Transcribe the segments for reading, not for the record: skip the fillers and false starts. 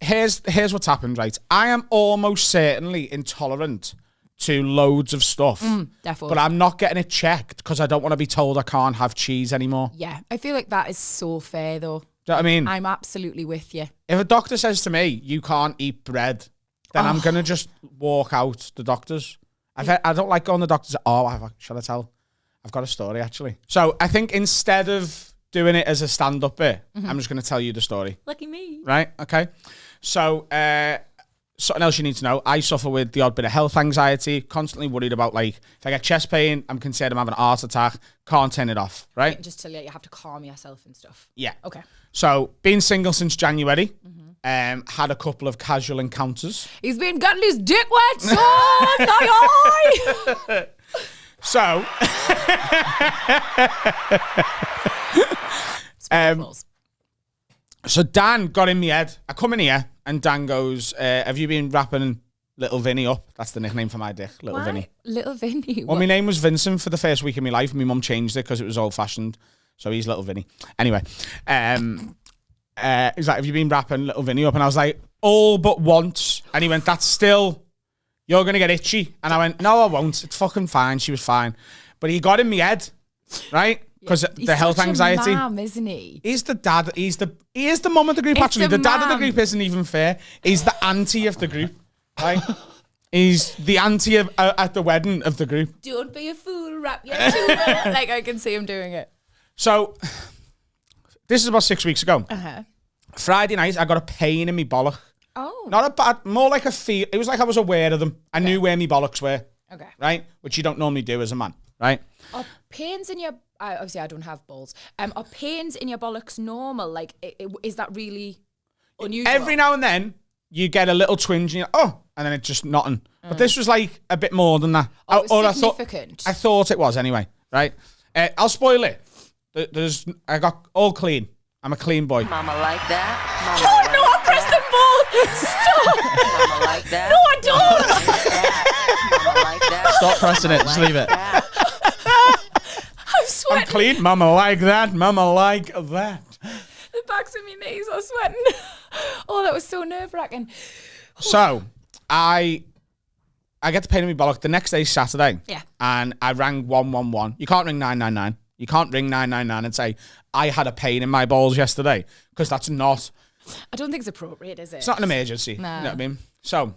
here's what's happened, right? I am almost certainly intolerant to loads of stuff. Definitely. But I'm not getting it checked because I don't want to be told I can't have cheese anymore. Yeah, I feel like that is so fair, though. Do you know what I mean? I'm absolutely with you. If a doctor says to me, you can't eat bread, then I'm going to just walk out the doctors. I don't like going to the doctors. Shall I tell? I've got a story, actually. So I think instead of doing it as a stand-up bit, I'm just going to tell you the story. Lucky me. Right? Okay. So something else you need to know. I suffer with the odd bit of health anxiety, constantly worried about, like, if I get chest pain, I'm concerned I'm having a heart attack, can't turn it off, right? Just till you have to calm yourself and stuff. Yeah. Okay. So, being single since January, had a couple of casual encounters. He's been getting his dick wet, son! Aye. So, so Dan got in my head. I come in here and Dan goes, have you been wrapping Little Vinny up? That's the nickname for my dick, Little Vinny. Little Vinny? Well, my name was Vincent for the first week of my life. My mum changed it because it was old-fashioned. So he's Little Vinny. Anyway, he's like, have you been wrapping Little Vinny up? And I was like, all but once. And he went, that's still, you're going to get itchy. And I went, no, I won't. It's fucking fine. She was fine. But he got in my head, right? Because the health anxiety. He's mum, isn't he? He's the dad. He is the mum of the group, actually. The dad of the group isn't even fair. He's the auntie of the group, right? He's the auntie at the wedding of the group. Don't be a fool, wrap your tuna. Like, I can see him doing it. So, this is about 6 weeks ago. Uh-huh. Friday night, I got a pain in my bollock. Oh. Not a bad, more like a feel. It was like I was aware of them. I knew where my bollocks were. Okay. Right? Which you don't normally do as a man, right? Are pains in your... obviously, I don't have balls. Are pains in your bollocks normal? Like, is that really unusual? Every now and then, you get a little twinge and you're like, oh, and then it's just nothing. But this was like a bit more than that. Oh, it was significant. I thought it was anyway, right? I'll spoil it. I got all clean. I'm a clean boy. Mama like that. Mama Oh, like no, I pressed the ball. Stop. Mama like that. No, I don't. Mama like that. Stop pressing it. Just leave it. I'm sweating. I'm clean. Mama like that. Mama like that. The backs of my knees are sweating. Oh, that was so nerve-wracking. So, I get the pain in my bollock. The next day, Saturday. Yeah. And I rang 111. You can't ring 999. You can't ring 999 and say, I had a pain in my balls yesterday. Because that's not... I don't think it's appropriate, is it? It's not an emergency. No. You know what I mean? So,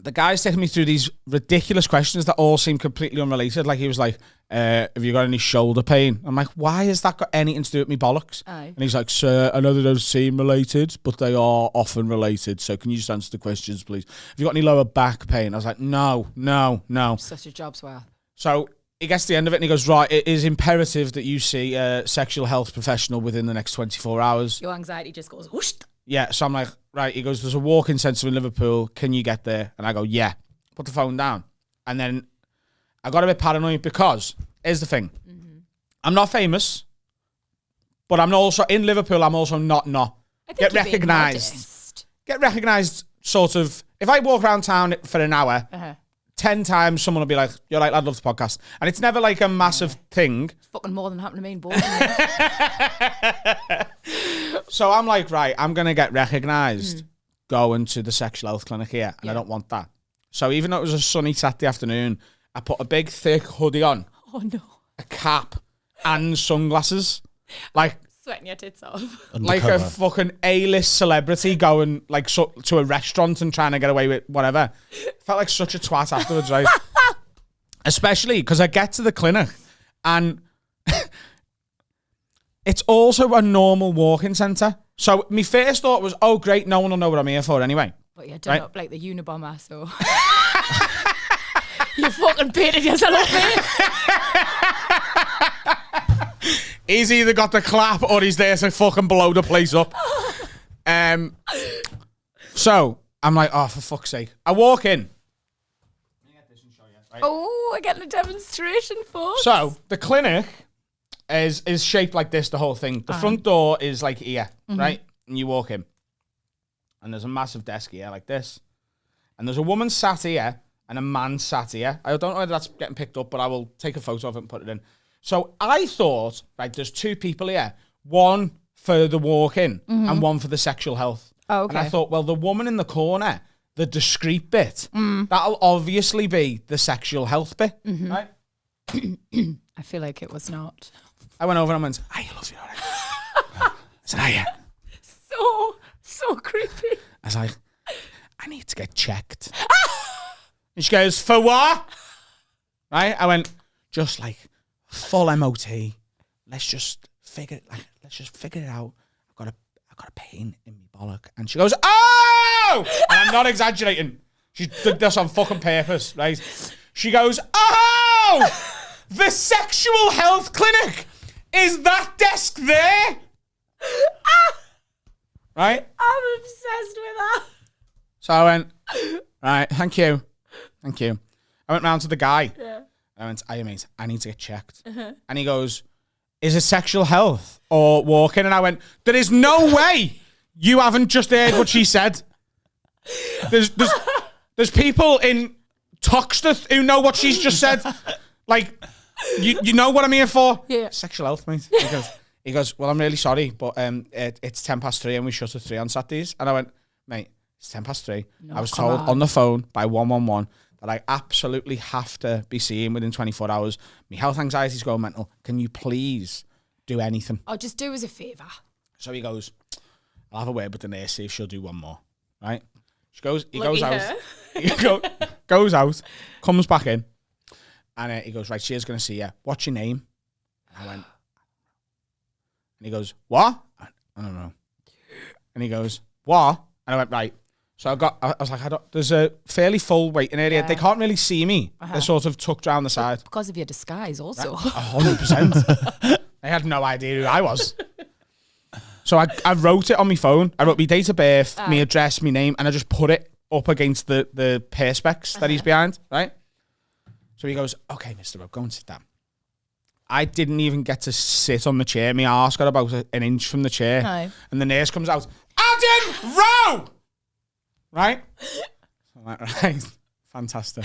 the guy's taking me through these ridiculous questions that all seem completely unrelated. Like, he was like, have you got any shoulder pain? I'm like, why has that got anything to do with me bollocks? Aye. And he's like, sir, I know they don't seem related, but they are often related. So can you just answer the questions, please? Have you got any lower back pain? I was like, no. Such a job's worth. So he gets to the end of it and he goes, right, it is imperative that you see a sexual health professional within the next 24 hours. Your anxiety just goes whoosh. Yeah, so I'm like, right. He goes, there's a walk-in centre in Liverpool. Can you get there? And I go, yeah. Put the phone down. And then I got a bit paranoid because, here's the thing. I'm not famous, but I'm also, in Liverpool, I'm also not. I think Get you're being recognised. modest. Get recognised, sort of. If I walk around town for an hour, 10 times someone will be like, you're right, I'd love the podcast. And it's never like a massive thing. It's fucking more than happened to me in both. So I'm like, right, I'm going to get recognised going to the sexual health clinic here. And I don't want that. So even though it was a sunny Saturday afternoon, I put a big thick hoodie on, Oh no. a cap and sunglasses. Like Sweating your tits off. like a fucking A-list celebrity going like to a restaurant and trying to get away with whatever. Felt like such a twat afterwards, right? Especially because I get to the clinic and it's also a normal walk-in centre. So my first thought was, oh great, no one will know what I'm here for anyway. But you're done up like the Unabomber, so... You fucking painted yourself up, mate. He's either got the clap or he's there to fucking blow the place up. So I'm like, oh, for fuck's sake. I walk in. Oh, we're getting a demonstration, folks. So the clinic is shaped like this, the whole thing. The front door is like here, right? And you walk in. And there's a massive desk here like this. And there's a woman sat here and a man sat here. I don't know whether that's getting picked up, but I will take a photo of it and put it in. So I thought, right, there's two people here. One for the walk-in and one for the sexual health. Oh, okay. And I thought, well, the woman in the corner, the discreet bit, that'll obviously be the sexual health bit, right? I feel like it was not. I went over and went, I love you, all right? I said, hiya. So creepy. I was like, I need to get checked. And she goes, for what? Right? I went, just like full MOT. Let's just figure it out. I've got a pain in my bollock. And she goes, oh! And I'm not exaggerating. She did this on fucking purpose, right? She goes, oh! The sexual health clinic! Is that desk there? Right? I'm obsessed with that. So I went, right, thank you. I went round to the guy. Yeah. I went, hey mate, I need to get checked. And he goes, is it sexual health or walking? And I went, there is no way you haven't just heard what she said. There's people in Toxteth who know what she's just said. Like, you know what I'm here for? Yeah. Sexual health, mate. He goes, well, I'm really sorry, but it's 3:10 and we shut at 3 on Saturdays. And I went, mate, it's 3:10. No, I was told on the phone by 111 that I absolutely have to be seen within 24 hours. My health anxiety's going mental. Can you please do anything? I'll just do us a favour. So he goes, I'll have a word with the nurse, see if she'll do one more. Right? He goes Lucky out. her. He goes out, comes back in, and he goes, right, she's going to see you. What's your name? And I went, and he goes, what? I don't know. And he goes, what? And I went, right. So I was like, there's a fairly full waiting area. Yeah. They can't really see me. They're sort of tucked around the side. Because of your disguise also. 100%. They had no idea who I was. So I wrote it on my phone. I wrote my date of birth, my address, my name, and I just put it up against the perspex that he's behind, right? So he goes, okay, Mr. Rowe, go and sit down. I didn't even get to sit on the chair. My arse got about an inch from the chair. No. And the nurse comes out, Adam Rowe! Right? I'm like, right, fantastic.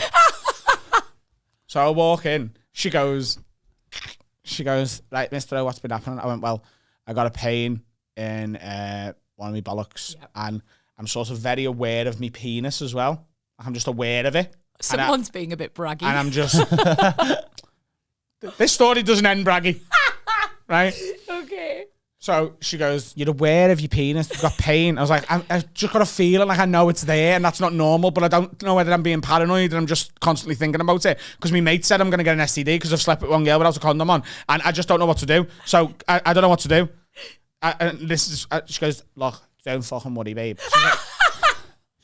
So I walk in. She goes, right, Mr. Rowe, what's been happening? I went, well, I got a pain in one of my bollocks. Yep. And I'm sort of very aware of my penis as well. I'm just aware of it. Someone's being a bit braggy. And I'm just... This story doesn't end braggy. Right? Okay. So she goes, you're aware of your penis, you've got pain. I was like, I've just got a feeling like I know it's there and that's not normal, but I don't know whether I'm being paranoid and I'm just constantly thinking about it. Because my mate said I'm going to get an STD because I've slept with one girl without a condom on. And I just don't know what to do. So I don't know what to do. She goes, look, don't fucking worry, babe.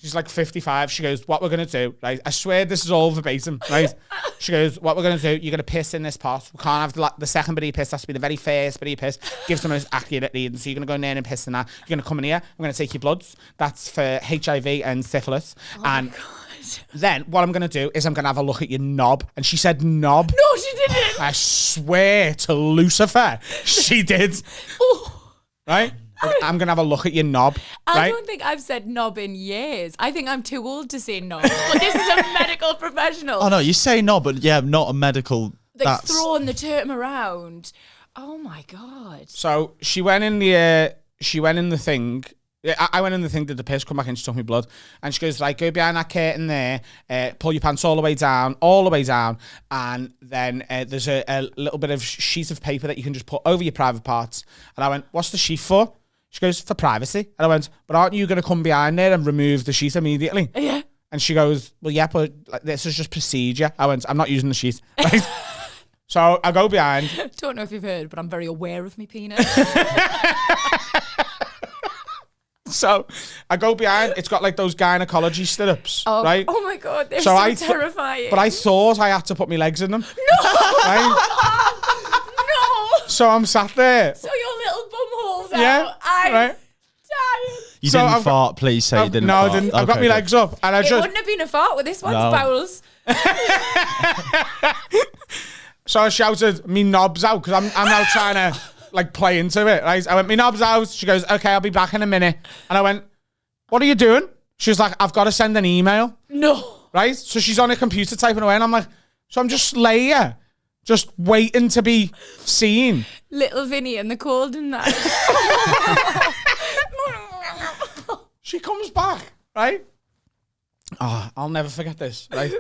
She's like 55. She goes, what we're going to do, right? I swear this is all verbatim, right? She goes, what we're going to do, you're going to piss in this pot. We can't have the second bit of your piss. Has to be the very first bit of your piss. Give someone an accurate reading. So you're going to go in there and piss in that. You're going to come in here. I'm going to take your bloods. That's for HIV and syphilis. Oh and then what I'm going to do is I'm going to have a look at your knob. And she said knob. No, she didn't. I swear to Lucifer, she did. Oh. Right? I'm going to have a look at your knob. I right? don't think I've said knob in years. I think I'm too old to say knob. But this is a medical professional. Oh, no, you say knob, but yeah, not a medical... Like throwing the term around. Oh, my God. So she went in the thing. I went in the thing, did the piss, come back in, she took me blood. And she goes, right, go behind that curtain there, pull your pants all the way down. And then there's a little bit of sheet of paper that you can just put over your private parts. And I went, what's the sheet for? She goes, for privacy. And I went, but aren't you going to come behind there and remove the sheet immediately? Yeah. And she goes, well, yeah, but this is just procedure. I went, I'm not using the sheet. Right? So I go behind. Don't know if you've heard, but I'm very aware of my penis. So I go behind. It's got like those gynecology stirrups, right? Oh my God, they're so terrifying. But I thought I had to put my legs in them. No! Right? No! So I'm sat there. So your little bum hole's Yeah, out. I'm right. dying. You So didn't I've fart, please say you didn't No, fart. I didn't. I've got my Okay, legs up. And I It just... wouldn't have been a fart with this one's No. bowels. So I shouted, me knob's out, because I'm now trying to like play into it, right? I went, me knob's out. She goes, okay, I'll be back in a minute. And I went, what are you doing? She was like, I've got to send an email. No. Right? So she's on her computer typing away, and I'm like, so I'm just laying here, just waiting to be seen. Little Vinny and the cold and that. She comes back, right? Oh, I'll never forget this, right?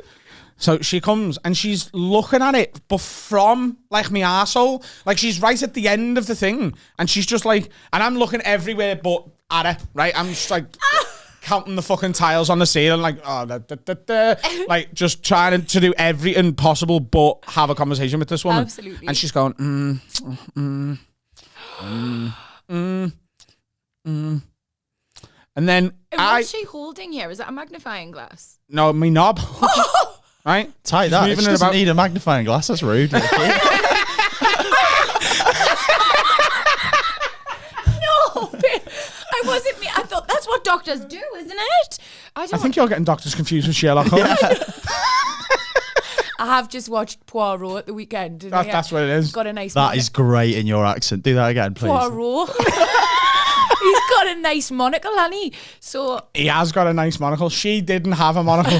So she comes and she's looking at it, but from like my arsehole. Like she's right at the end of the thing. And she's just like, and I'm looking everywhere but at her, right? I'm just like counting the fucking tiles on the ceiling, like, like just trying to do everything possible but have a conversation with this woman. Absolutely. And she's going, And then what's she holding here? Is that a magnifying glass? No, me knob. Right? Tight She's that. moving She it doesn't about. need a magnifying glass. That's rude. No, I wasn't me. I thought that's what doctors do, isn't it? I think you're getting doctors confused with Sherlock Holmes. I have just watched Poirot at the weekend. And That's what it is. Got a nice. That is great in your accent. Do that again, please. Poirot. He's got a nice monocle, honey. So He has got a nice monocle. She didn't have a monocle.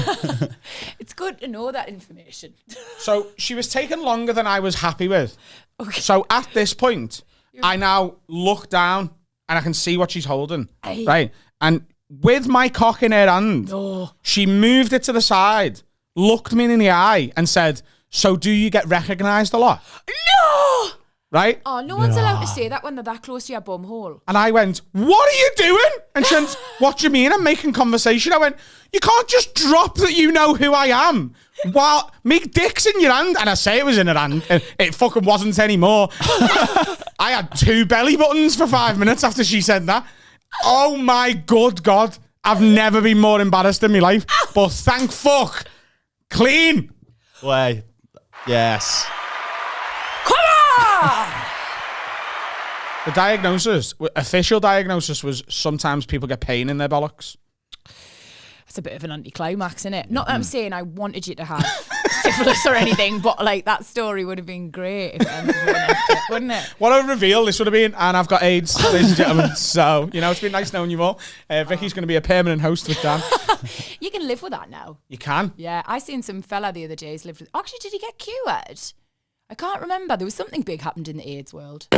it's good to know that information. So she was taking longer than I was happy with. Okay. So at this point, I now look down and I can see what she's holding. Aye. Right? And with my cock in her hand, she moved it to the side, looked me in the eye and said, "So do you get recognised a lot?" No! Right? Oh, no one's allowed to say that when they're that close to your bum hole. And I went, "What are you doing?" And she went, "What do you mean? I'm making conversation." I went, "You can't just drop that you know who I am while me dick's in your hand." And I say it was in her hand. And it fucking wasn't anymore. I had 2 belly buttons for 5 minutes after she said that. Oh my good God. I've never been more embarrassed in my life. But thank fuck. Clean. Wait. Yes. Come on! The diagnosis, official diagnosis, was sometimes people get pain in their bollocks. That's a bit of an anticlimax, isn't it? Not that I'm saying I wanted you to have syphilis or anything, but like that story would have been great if it ended with an exit, wouldn't it? What a reveal this would have been. And I've got AIDS, ladies and gentlemen. So, it's been nice knowing you all. Vicky's going to be a permanent host with Dan. You can live with that now. You can. Yeah, I seen some fella the other day who's lived with. Actually, did he get cured? I can't remember. There was something big happened in the AIDS world.